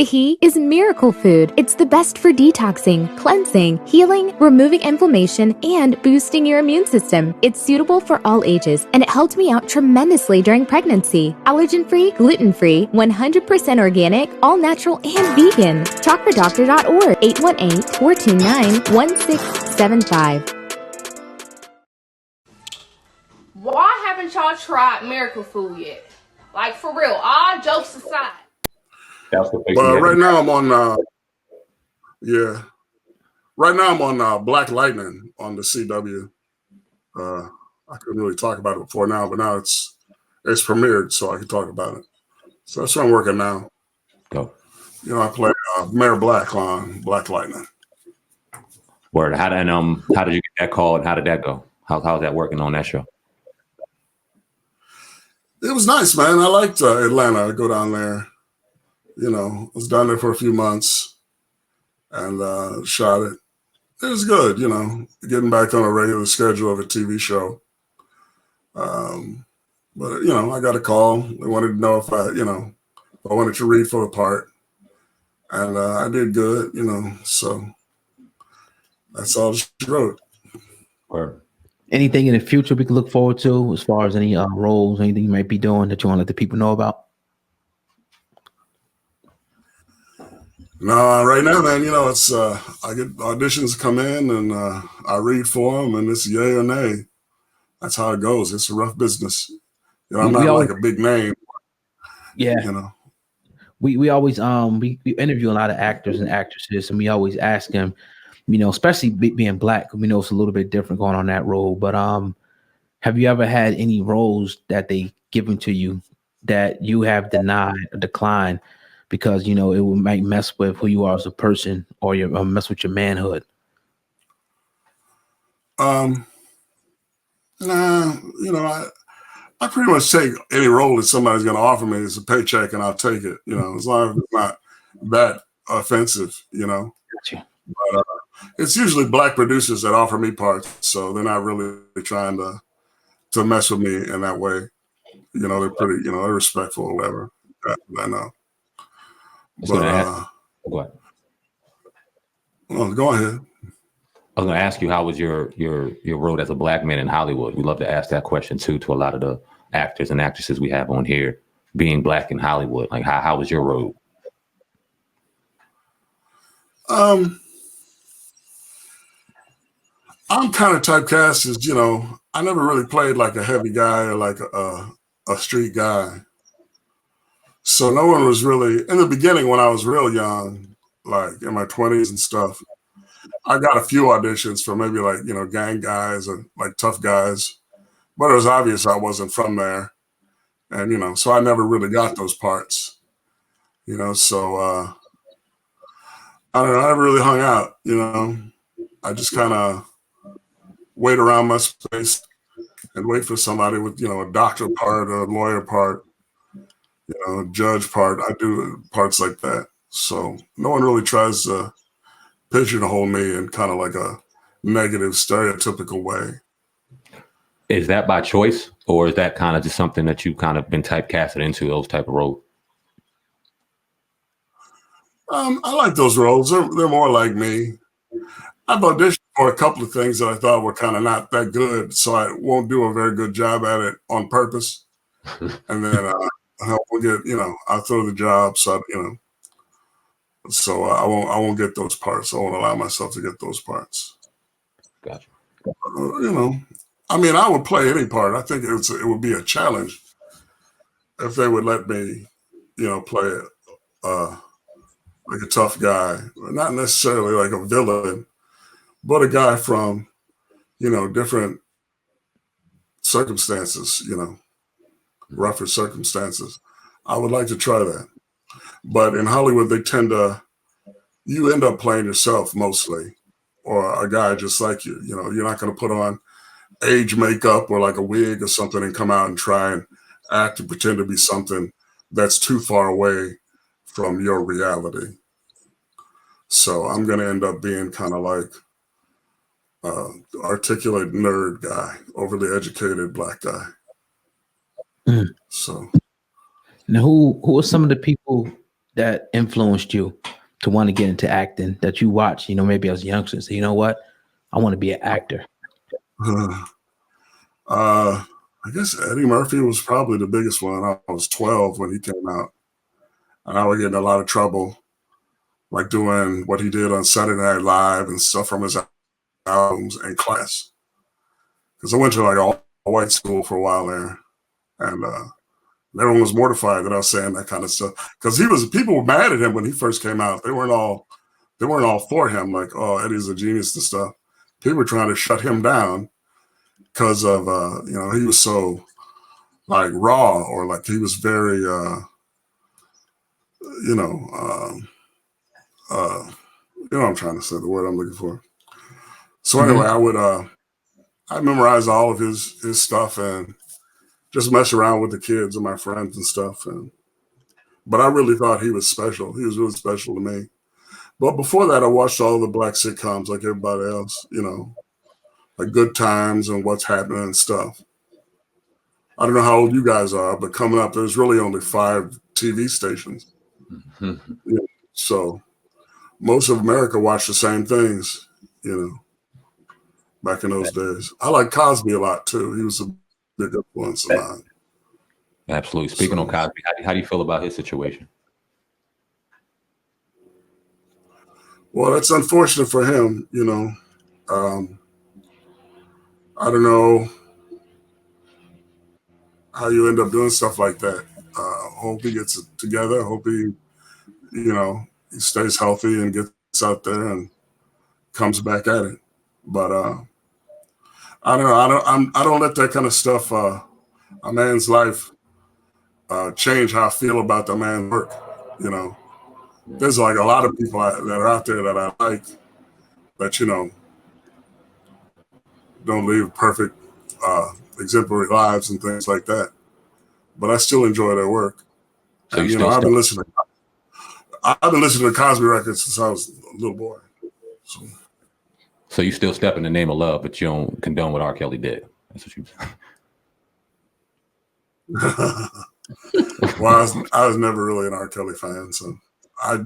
He is miracle food. It's the best for detoxing, cleansing, healing, removing inflammation, and boosting your immune system. It's suitable for all ages, and it helped me out tremendously during pregnancy. Allergen-free, gluten-free, 100% organic, all-natural, and vegan. Talkfordoctor.org, 818-429-1675. Why haven't y'all tried miracle food yet? Like, for real, all jokes aside. But right now I'm on right now I'm on Black Lightning on the CW. I couldn't really talk about it before now, but now it's premiered, so I can talk about it. So that's what I'm working now. Go. You know, I play Mayor Black on Black Lightning. Word. How did you get that call, and how did that go? How's that working on that show? It was nice, man. I liked Atlanta. I go down there. You know, I was down there for a few months and shot it. It was good, you know, getting back on a regular schedule of a TV show. But, you know, I got a call. They wanted to know if I wanted to read for a part. And I did good, you know, so that's all she wrote. Word. Anything in the future we can look forward to as far as any roles, anything you might be doing that you want to let the people know about? No, right now, man, you know, it's I get auditions come in and I read for them and it's yay or nay. That's how it goes. It's a rough business. You know, I'm not like a big name. Yeah. You know. We always we interview a lot of actors and actresses, and we always ask them, you know, especially being Black, we know it's a little bit different going on that role. But have you ever had any roles that they given to you that you have denied or declined because, you know, it might mess with who you are as a person or mess with your manhood? Nah, you know, I pretty much take any role that somebody's going to offer me as a paycheck, and I'll take it. You know, as long as it's not that offensive. You know, Gotcha. But it's usually Black producers that offer me parts, so they're not really trying to mess with me in that way. You know, they're pretty, you know, they're respectful or whatever. I know. Go ahead. Well, go ahead. I was going to ask you, how was your road as a Black man in Hollywood? We love to ask that question too to a lot of the actors and actresses we have on here. Being Black in Hollywood, like how was your road? I'm kind of typecast as, you know, I never really played like a heavy guy or like a street guy. So no one was really, in the beginning when I was real young, like in my 20s and stuff, I got a few auditions for maybe like, you know, gang guys or like tough guys, but it was obvious I wasn't from there. And, you know, so I never really got those parts, you know, so I don't know, I never really hung out, you know. I just kind of wait around my space and wait for somebody with, you know, a doctor part or a lawyer part, you know, a judge part. I do parts like that. So no one really tries to pigeonhole me in kind of like a negative, stereotypical way. Is that by choice, or is that kind of just something that you've kind of been typecasted into, those type of roles? I like those roles. They're more like me. I've auditioned for a couple of things that I thought were kind of not that good, so I won't do a very good job at it on purpose. And then I won't get, you know, I'll throw the job, so you know. So I won't get those parts. I won't allow myself to get those parts. Gotcha. You know, I mean, I would play any part. I think it would be a challenge if they would let me, you know, play like a tough guy, not necessarily like a villain, but a guy from, you know, different circumstances, you know, rougher circumstances. I would like to try that. But in Hollywood, you end up playing yourself mostly, or a guy just like you. You know, you're not going to put on age makeup or like a wig or something and come out and try and act and pretend to be something that's too far away from your reality. So I'm going to end up being kind of like articulate nerd guy, overly educated Black guy. Mm. So now, who are some of the people that influenced you to want to get into acting that you watch, maybe as a youngster, say, you know what, I want to be an actor? I guess Eddie Murphy was probably the biggest one. I was 12 when he came out, and I would get in a lot of trouble, like doing what he did on Saturday Night Live and stuff from his albums in class. Because I went to like all white school for a while there, and everyone was mortified that I was saying that kind of stuff. Because people were mad at him when he first came out. They weren't all for him. Like, oh, Eddie's a genius and stuff. People were trying to shut him down because of he was so like raw, or like he was very what I'm trying to say, the word I'm looking for. So anyway, I memorized all of his stuff and just mess around with the kids and my friends and stuff. But I really thought he was special. He was really special to me. But before that, I watched all the black sitcoms like everybody else, like Good Times and What's Happening and stuff. I don't know how old you guys are, but coming up, there's really only 5 TV stations. Mm-hmm. So most of America watched the same things, back in those days. I like Cosby a lot too. He was a big influence of mine. Absolutely. Speaking of Cosby, how do you feel about his situation? Well, that's unfortunate for him, I don't know how you end up doing stuff like that. Hope he gets it together. Hope he stays healthy and gets out there and comes back at it. But I don't know. I don't let that kind of stuff, a man's life, change how I feel about the man's work. There's like a lot of people that are out there that I like, that don't live perfect, exemplary lives and things like that. But I still enjoy their work. So and, I've been listening to Cosby records since I was a little boy. So you still step in the name of love, but you don't condone what R. Kelly did. That's what you Well, I was never really an R. Kelly fan, so I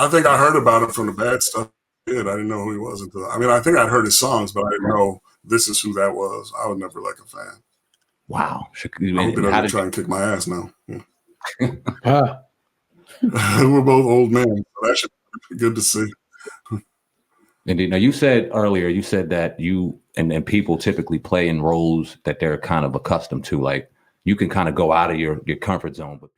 think I heard about him from the bad stuff he did. I didn't know who he was until I think I'd heard his songs, but I didn't know this is who that was. I was never like a fan. Wow. I hope he doesn't try and kick my ass now. Yeah. We're both old men, so that should be good to see. Indeed. Now, you said earlier, that you and people typically play in roles that they're kind of accustomed to. Like, you can kind of go out of your comfort zone, but